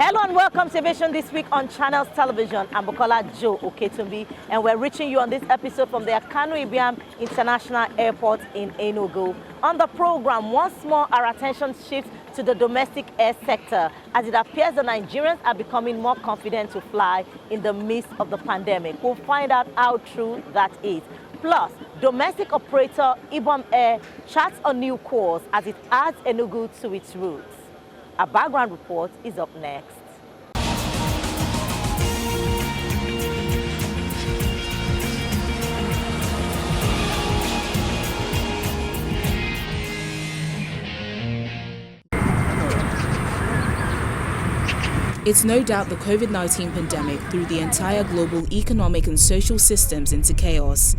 Hello and welcome to Aviation this week on Channels Television. I'm Bukola Joe Oketumbi, and we're reaching you on this episode from the Akanu Ibiam International Airport in Enugu. On the program, once more our attention shifts to the domestic air sector, as it appears the Nigerians are becoming more confident to fly in the midst of the pandemic. We'll find out how true that is. Plus, domestic operator Ibom Air charts a new course as it adds Enugu to its roots. A background report is up next. It's no doubt the COVID-19 pandemic threw the entire global economic and social systems into chaos.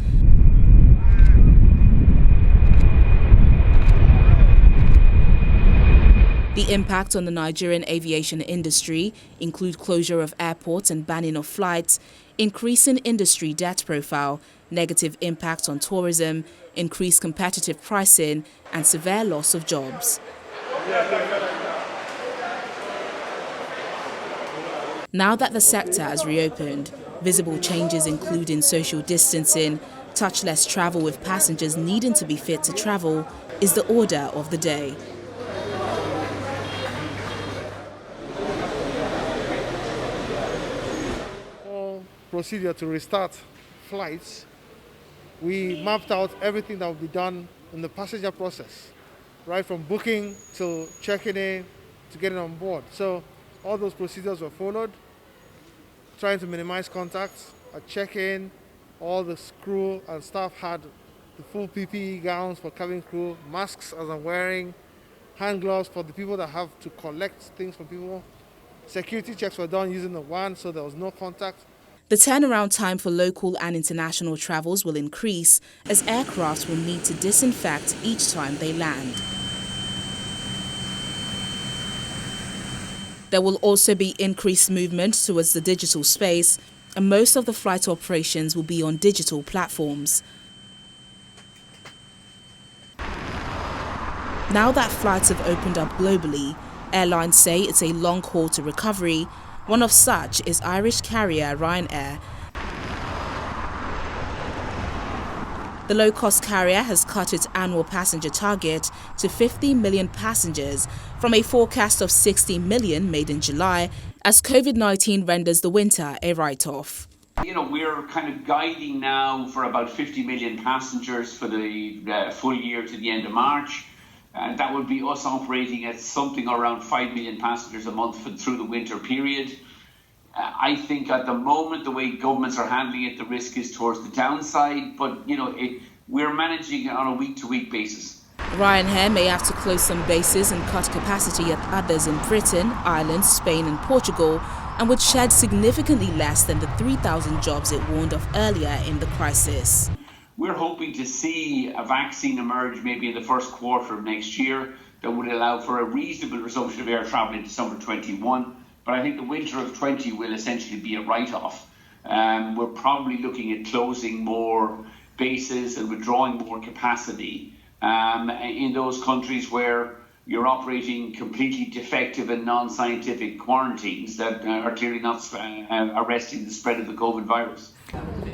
The impact on the Nigerian aviation industry include closure of airports and banning of flights, increase in industry debt profile, negative impact on tourism, increased competitive pricing, and severe loss of jobs. Now that the sector has reopened, visible changes including social distancing, touchless travel with passengers needing to be fit to travel, is the order of the day. Procedure to restart flights, we mapped out everything that will be done in the passenger process, right from booking to checking in to getting on board. So all those procedures were followed, trying to minimize contacts. At check-in, all the crew and staff had the full PPE gowns for cabin crew, masks as I'm wearing, hand gloves for the people that have to collect things from people. Security checks were done using the van, so there was no contact. The turnaround time for local and international travels will increase as aircraft will need to disinfect each time they land. There will also be increased movement towards the digital space, and most of the flight operations will be on digital platforms. Now that flights have opened up globally, airlines say it's a long haul to recovery. One of such is Irish carrier Ryanair. The low-cost carrier has cut its annual passenger target to 50 million passengers from a forecast of 60 million made in July, as COVID-19 renders the winter a write-off. We're kind of guiding now for about 50 million passengers for the full year to the end of March. And that would be us operating at something around 5 million passengers a month through the winter period. I think at the moment, the way governments are handling it, the risk is towards the downside. But, we're managing it on a week-to-week basis. Ryanair may have to close some bases and cut capacity at others in Britain, Ireland, Spain and Portugal, and would shed significantly less than the 3,000 jobs it warned of earlier in the crisis. We're hoping to see a vaccine emerge maybe in the first quarter of next year that would allow for a reasonable resumption of air travel in December 21. But I think the winter of 20 will essentially be a write-off. We're probably looking at closing more bases and withdrawing more capacity in those countries where you're operating completely defective and non-scientific quarantines that are clearly not arresting the spread of the COVID virus.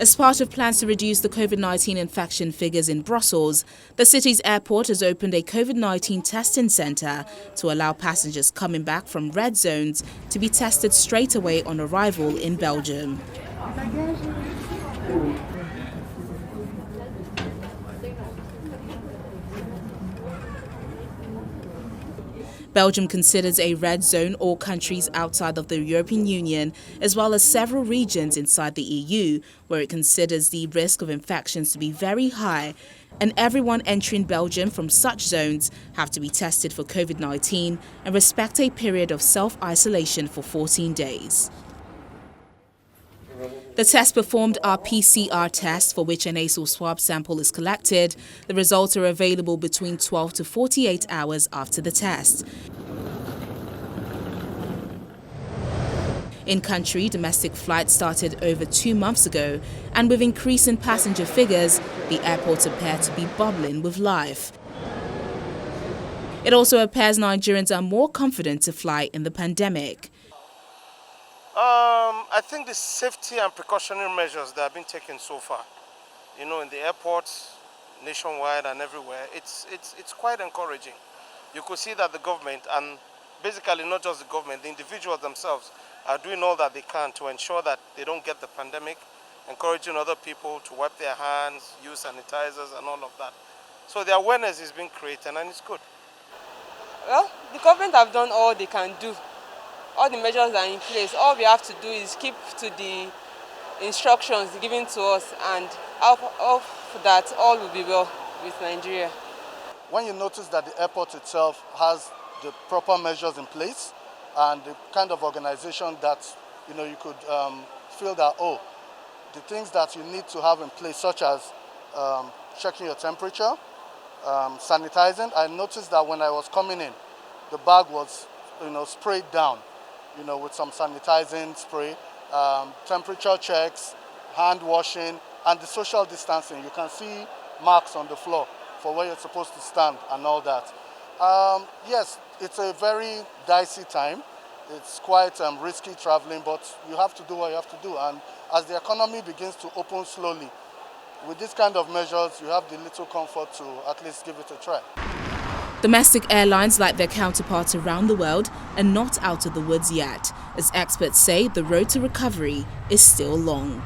As part of plans to reduce the COVID-19 infection figures in Brussels, the city's airport has opened a COVID-19 testing centre to allow passengers coming back from red zones to be tested straight away on arrival in Belgium. Belgium considers a red zone all countries outside of the European Union, as well as several regions inside the EU, where it considers the risk of infections to be very high, and everyone entering Belgium from such zones have to be tested for COVID-19 and respect a period of self-isolation for 14 days. The tests performed are PCR tests for which a nasal swab sample is collected. The results are available between 12 to 48 hours after the test. In country, domestic flights started over 2 months ago, and with increase in passenger figures, the airports appear to be bubbling with life. It also appears Nigerians are more confident to fly in the pandemic. I think the safety and precautionary measures that have been taken so far, in the airports, nationwide and everywhere, it's quite encouraging. You could see that the government, and basically not just the government, the individuals themselves are doing all that they can to ensure that they don't get the pandemic, encouraging other people to wipe their hands, use sanitizers and all of that. So the awareness is being created and it's good. Well, the government have done all they can do. All the measures are in place. All we have to do is keep to the instructions given to us, and hope that all will be well with Nigeria. When you notice that the airport itself has the proper measures in place and the kind of organization that you could feel that, oh, the things that you need to have in place, such as checking your temperature, sanitizing. I noticed that when I was coming in, the bag was sprayed down with some sanitizing spray, temperature checks, hand washing, and the social distancing. You can see marks on the floor for where you're supposed to stand and all that. Yes, it's a very dicey time. It's quite risky traveling, but you have to do what you have to do. And as the economy begins to open slowly, with this kind of measures, you have the little comfort to at least give it a try. Domestic airlines, like their counterparts around the world, are not out of the woods yet, as experts say the road to recovery is still long.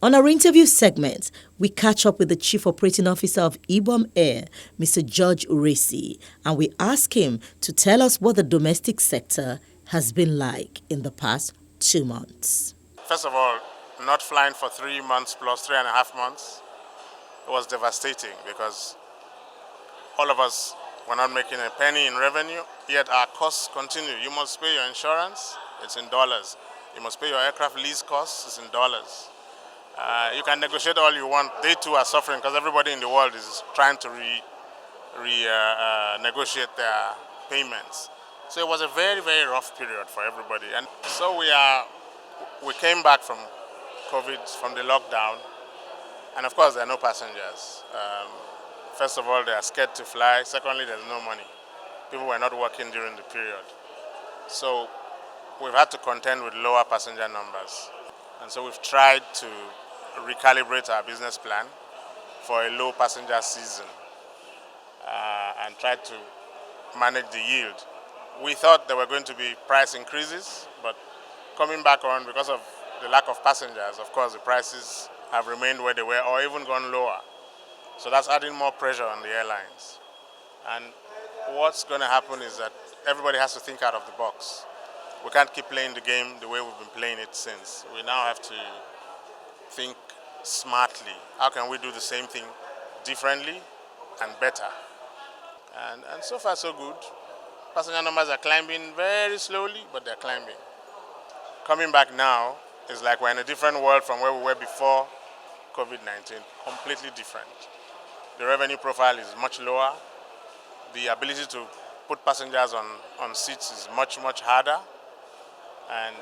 On our interview segment, we catch up with the Chief Operating Officer of IBOM Air, Mr. George Uresi, and we ask him to tell us what the domestic sector has been like in the past 2 months. First of all, not flying for 3 months plus 3.5 months, it was devastating because all of us were not making a penny in revenue, yet our costs continue. You must pay your insurance, it's in dollars. You must pay your aircraft lease costs, it's in dollars. You can negotiate all you want. They too are suffering because everybody in the world is trying to negotiate their payments. So it was a very, very rough period for everybody. And so we came back from COVID, from the lockdown, and of course there are no passengers. First of all, they are scared to fly. Secondly, there's no money. People were not working during the period. So we've had to contend with lower passenger numbers. And so we've tried to recalibrate our business plan for a low passenger season and tried to manage the yield. We thought there were going to be price increases, but coming back on, because of the lack of passengers, of course the prices have remained where they were or even gone lower. So that's adding more pressure on the airlines. And what's going to happen is that everybody has to think out of the box. We can't keep playing the game the way we've been playing it since. We now have to think smartly. How can we do the same thing differently and better? And so far so good. Passenger numbers are climbing very slowly, but they're climbing. Coming back now is like we're in a different world from where we were before COVID-19, completely different. The revenue profile is much lower. The ability to put passengers on seats is much, much harder. And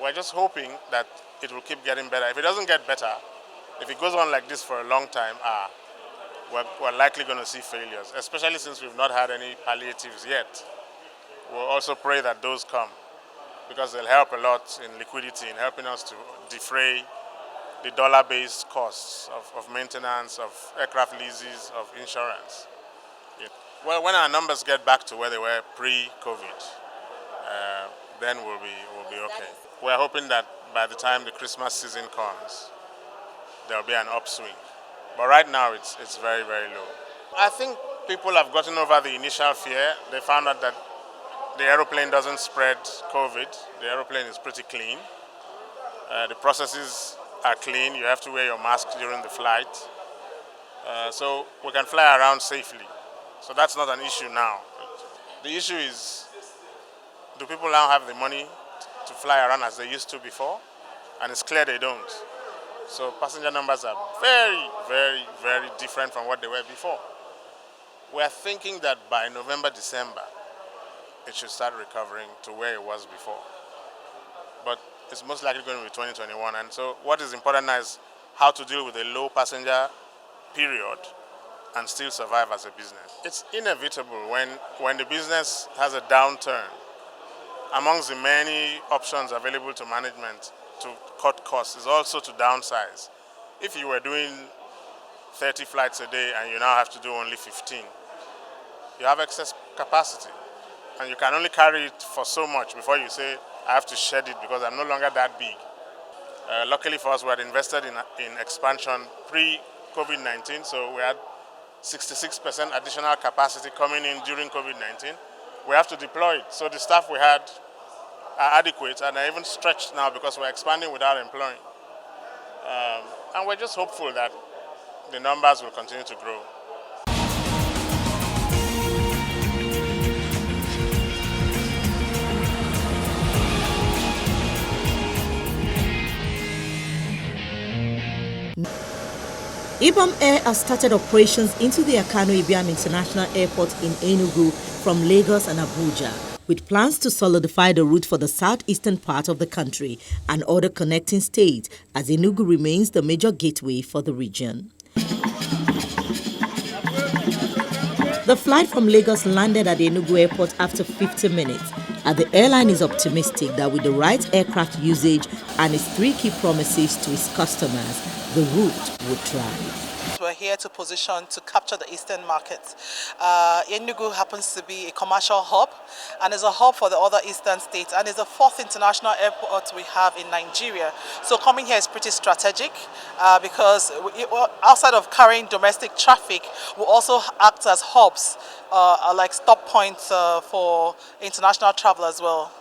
we're just hoping that it will keep getting better. If it doesn't get better, if it goes on like this for a long time, we're likely going to see failures, especially since we've not had any palliatives yet. We'll also pray that those come because they'll help a lot in liquidity, in helping us to defray the dollar-based costs of maintenance, of aircraft leases, of insurance. Well, when our numbers get back to where they were pre-COVID, then we'll be okay. We're hoping that by the time the Christmas season comes, there'll be an upswing. But right now, it's very, very low. I think people have gotten over the initial fear. They found out that the aeroplane doesn't spread COVID. The aeroplane is pretty clean. The processes are clean. You have to wear your mask during the flight. So we can fly around safely. So that's not an issue now. The issue is, do people now have the money to fly around as they used to before? And it's clear they don't. So passenger numbers are very, very, very different from what they were before. We're thinking that by November, December, it should start recovering to where it was before. But it's most likely going to be 2021. And so what is important now is how to deal with a low passenger period and still survive as a business. It's inevitable when the business has a downturn. Amongst the many options available to management to cut costs is also to downsize. If you were doing 30 flights a day and you now have to do only 15, you have excess capacity. And you can only carry it for so much before you say, I have to shed it because I'm no longer that big. Luckily for us, we had invested in expansion pre-COVID-19, so we had 66% additional capacity coming in during COVID-19. We have to deploy it. So the staff we had are adequate and are even stretched now because we're expanding without employing. And we're just hopeful that the numbers will continue to grow. IBAM Air has started operations into the Akano Ibiam International Airport in Enugu from Lagos and Abuja, with plans to solidify the route for the southeastern part of the country and other connecting states, as Enugu remains the major gateway for the region. The flight from Lagos landed at the Enugu airport after 50 minutes, and the airline is optimistic that with the right aircraft usage and its 3 key promises to its customers, the route would thrive. We're here to position to capture the eastern market. Enugu happens to be a commercial hub and is a hub for the other eastern states, and is the 4th international airport we have in Nigeria. So coming here is pretty strategic because outside of carrying domestic traffic, we also act as hubs, like stop points for international travel as well.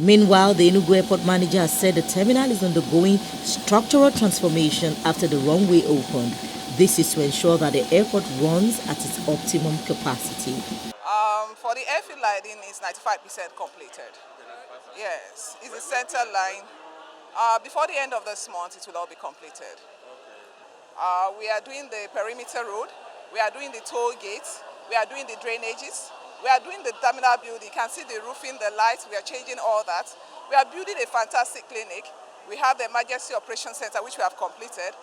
Meanwhile, the Enugu airport manager has said the terminal is undergoing structural transformation after the runway opened. This is to ensure that the airport runs at its optimum capacity. For the airfield lighting, it's 95% completed. Yes, it's the center line. Before the end of this month, it will all be completed. We are doing the perimeter road, we are doing the toll gates, we are doing the drainages. We are doing the terminal building. You can see the roofing, the lights. We are changing all that. We are building a fantastic clinic. We have the emergency operations center, which we have completed.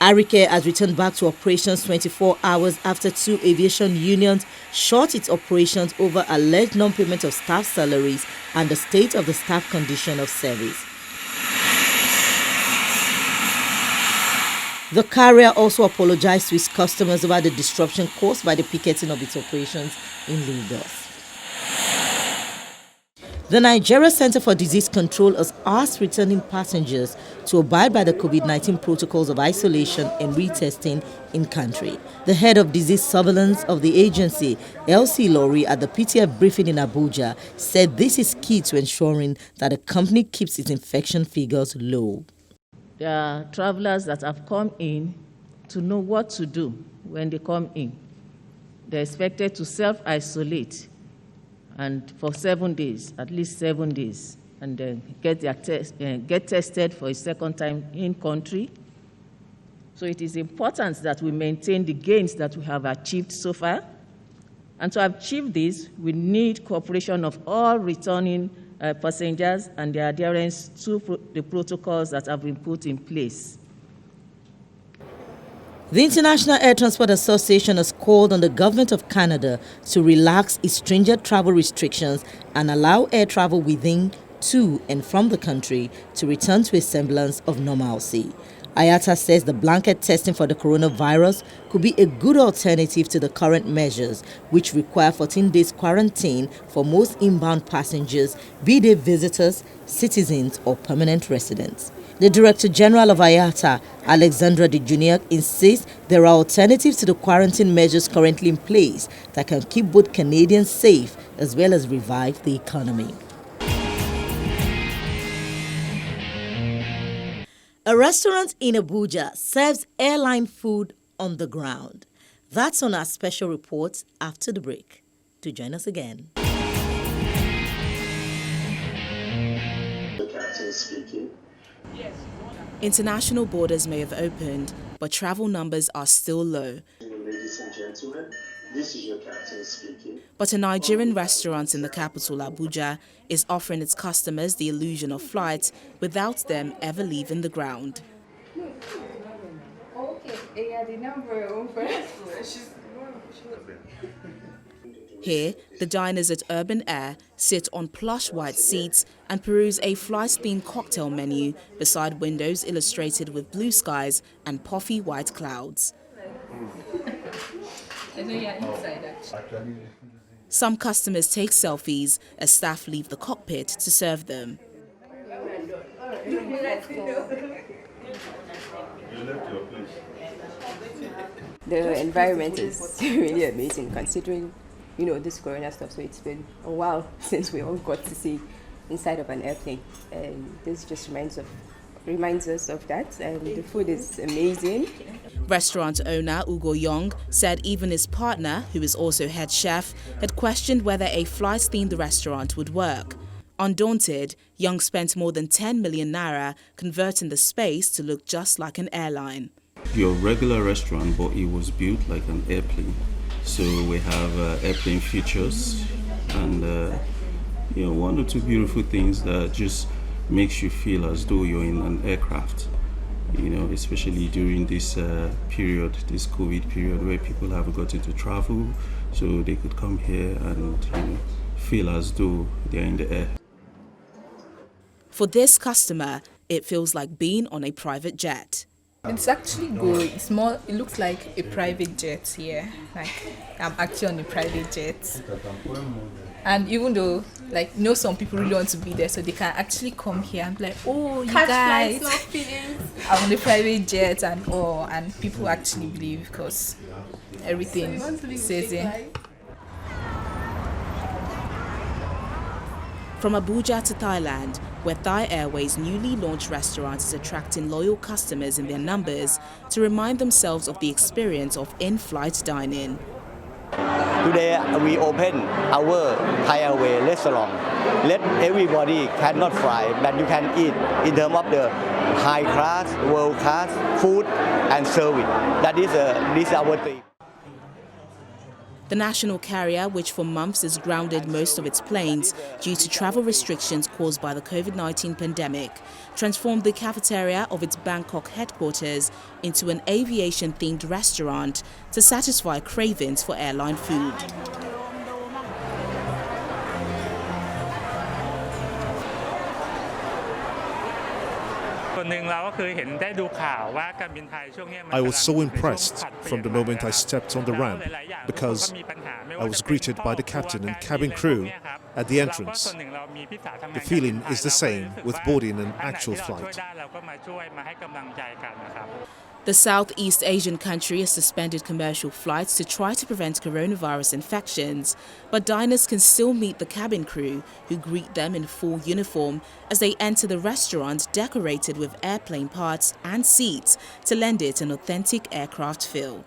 Arike has returned back to operations 24 hours after 2 aviation unions shut its operations over alleged non-payment of staff salaries and the state of the staff condition of service. The carrier also apologized to its customers over the disruption caused by the picketing of its operations in Lagos. The Nigeria Center for Disease Control has asked returning passengers to abide by the COVID-19 protocols of isolation and retesting in country. The head of disease surveillance of the agency, Elsie Laurie, at the PTF briefing in Abuja, said this is key to ensuring that the company keeps its infection figures low. There are travelers that have come in to know what to do when they come in. They're expected to self-isolate and for 7 days, at least 7 days, and then get tested for a second time in country. So it is important that we maintain the gains that we have achieved so far. And to achieve this, we need cooperation of all returning passengers and their adherence to the protocols that have been put in place. The International Air Transport Association has called on the government of Canada to relax its stringent travel restrictions and allow air travel within, to, and from the country to return to a semblance of normalcy. IATA says the blanket testing for the coronavirus could be a good alternative to the current measures, which require 14 days quarantine for most inbound passengers, be they visitors, citizens, or permanent residents. The Director General of IATA, Alexandra de Juniac, insists there are alternatives to the quarantine measures currently in place that can keep both Canadians safe as well as revive the economy. A restaurant in Abuja serves airline food on the ground. That's on our special report after the break. Do join us again. The captain speaking. International borders may have opened, but travel numbers are still low. Ladies and gentlemen, This is your captain speaking. But a Nigerian restaurant in the capital, Abuja, is offering its customers the illusion of flight without them ever leaving the ground. Here, the diners at Urban Air sit on plush white seats and peruse a flight-themed cocktail menu beside windows illustrated with blue skies and puffy white clouds. Some customers take selfies as staff leave the cockpit to serve them. The environment is really amazing considering, this corona stuff. So it's been a while since we all got to see inside of an airplane. And this just reminds us of that. And the food is amazing. Restaurant owner Ugo Young said even his partner, who is also head chef, had questioned whether a flight-themed restaurant would work. Undaunted, Young spent more than 10 million naira converting the space to look just like an airline. Your regular restaurant, but it was built like an airplane. So we have airplane features and one or two beautiful things that just makes you feel as though you're in an aircraft. Especially during this period, this COVID period, where people haven't gotten to travel, so they could come here and feel as though they're in the air. For this customer, it feels like being on a private jet. It's actually good. It looks like a private jet here. Like I'm actually on a private jet. And even though, some people really want to be there, so they can actually come here and be like, oh, you guys, I'm on a private jet and all. And people actually believe because everything says it. From Abuja to Thailand, where Thai Airways' newly launched restaurant is attracting loyal customers in their numbers to remind themselves of the experience of in-flight dining. Today we open our Thai Airways restaurant. Let everybody cannot fly, but you can eat in terms of the high class, world class food and service. That is our thing. The national carrier, which for months has grounded most of its planes due to travel restrictions caused by the COVID-19 pandemic, transformed the cafeteria of its Bangkok headquarters into an aviation-themed restaurant to satisfy cravings for airline food. I was so impressed from the moment I stepped on the ramp because I was greeted by the captain and cabin crew at the entrance. The feeling is the same with boarding an actual flight. The Southeast Asian country has suspended commercial flights to try to prevent coronavirus infections, but diners can still meet the cabin crew, who greet them in full uniform as they enter the restaurant decorated with airplane parts and seats to lend it an authentic aircraft feel.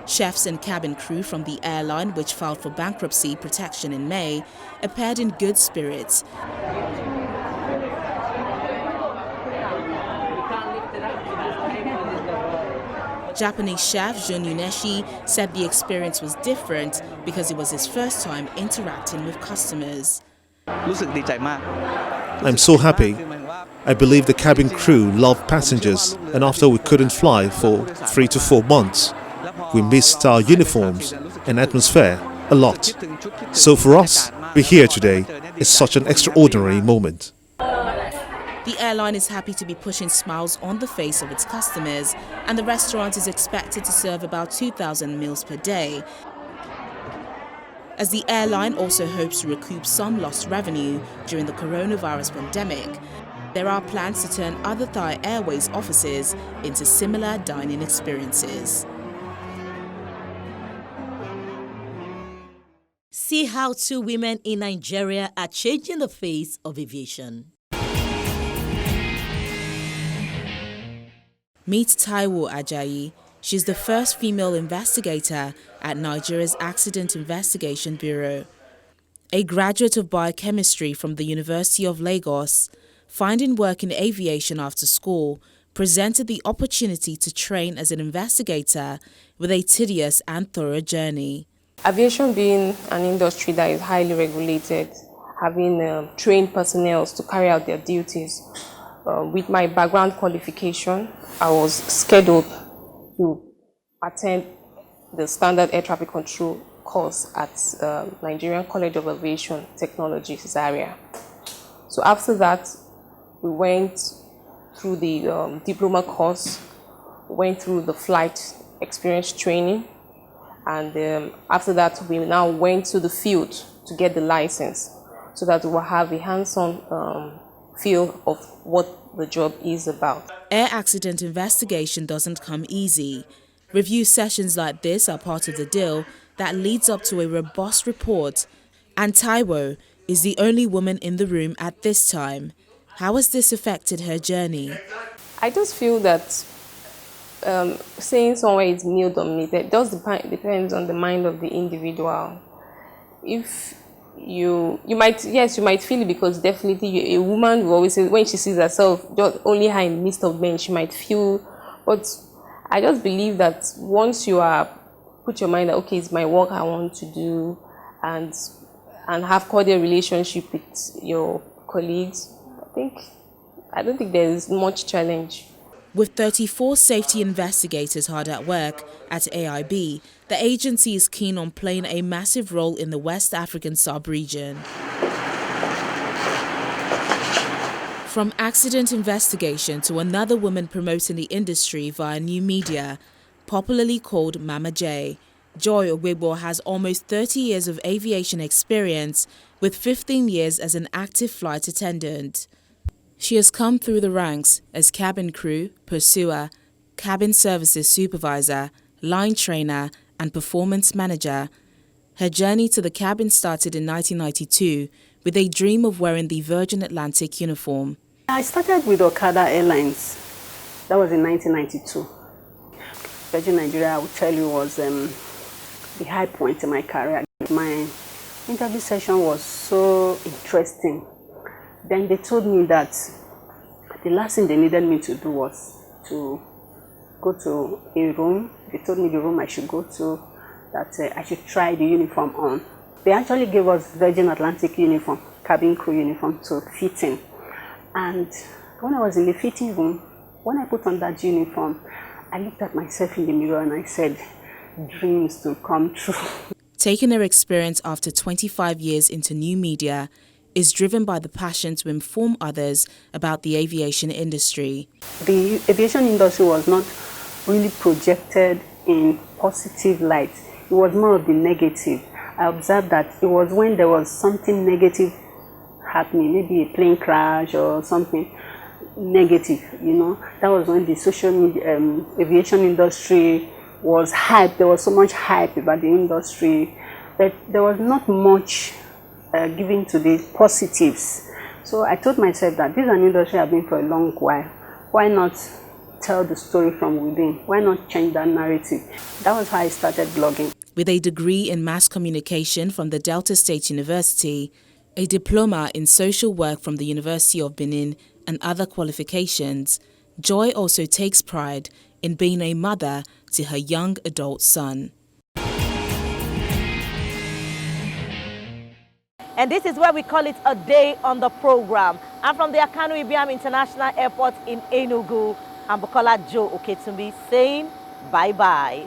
Chefs and cabin crew from the airline, which filed for bankruptcy protection in May, appeared in good spirits. Japanese chef Jun Yuneshi said the experience was different because it was his first time interacting with customers. I'm so happy. I believe the cabin crew loved passengers, and after we couldn't fly for 3 to 4 months, we missed our uniforms and atmosphere a lot. So for us, to be here today is such an extraordinary moment. The airline is happy to be pushing smiles on the face of its customers, and the restaurant is expected to serve about 2,000 meals per day. As the airline also hopes to recoup some lost revenue during the coronavirus pandemic, there are plans to turn other Thai Airways offices into similar dining experiences. See how 2 women in Nigeria are changing the face of aviation. Meet Taiwo Ajayi. She's the first female investigator at Nigeria's Accident Investigation Bureau. A graduate of biochemistry from the University of Lagos, finding work in aviation after school presented the opportunity to train as an investigator with a tedious and thorough journey. Aviation being an industry that is highly regulated, having trained personnel to carry out their duties, with my background qualification, I was scheduled to attend the standard air traffic control course at Nigerian College of Aviation Technology, Zaria. So after that, we went through the diploma course, went through the flight experience training, and after that, we now went to the field to get the license so that we will have a hands-on feel of what the job is about. Air accident investigation doesn't come easy. Review sessions like this are part of the deal that leads up to a robust report. And Taiwo is the only woman in the room at this time. How has this affected her journey? I just feel that saying somewhere is male-dominated just depends on the mind of the individual. If you might feel it, because definitely a woman will always say when she sees herself just only her in the midst of men, she might feel, but I just believe that once you put your mind that okay, it's my work I want to do, and have cordial relationship with your colleagues, I don't think there is much challenge. With 34 safety investigators hard at work at AIB, the agency is keen on playing a massive role in the West African sub-region. From accident investigation to another woman promoting the industry via new media, popularly called Mama J, Joy Ogwegbo has almost 30 years of aviation experience, with 15 years as an active flight attendant. She has come through the ranks as cabin crew, pursuer, cabin services supervisor, line trainer, and performance manager. Her journey to the cabin started in 1992 with a dream of wearing the Virgin Atlantic uniform. I started with Okada Airlines. That was in 1992. Virgin Nigeria, I would tell you, was the high point in my career. My interview session was so interesting. Then they told me that the last thing they needed me to do was to go to a room. They told me the room I should go to, that I should try the uniform on. They actually gave us Virgin Atlantic uniform, cabin crew uniform, to fit in. And when I was in the fitting room, when I put on that uniform, I looked at myself in the mirror and I said, dreams to come true. Taking her experience after 25 years into new media is driven by the passion to inform others about the aviation industry. The aviation industry was not really projected in positive light. It was more of the negative. I observed that it was when there was something negative happening, maybe a plane crash or something negative, that was when the social media, aviation industry was hyped. There was so much hype about the industry that there was not much given to the positives. So I told myself that this is an industry I've been for a long while. Why not tell the story from within? Why not change that narrative? That was how I started blogging. With a degree in mass communication from the Delta State University, a diploma in social work from the University of Benin, and other qualifications, Joy also takes pride in being a mother to her young adult son. And this is where we call it a day on the program. I'm from the Akanu Ibiam International Airport in Enugu. I'm Bukola Joe Oketumbi saying bye-bye.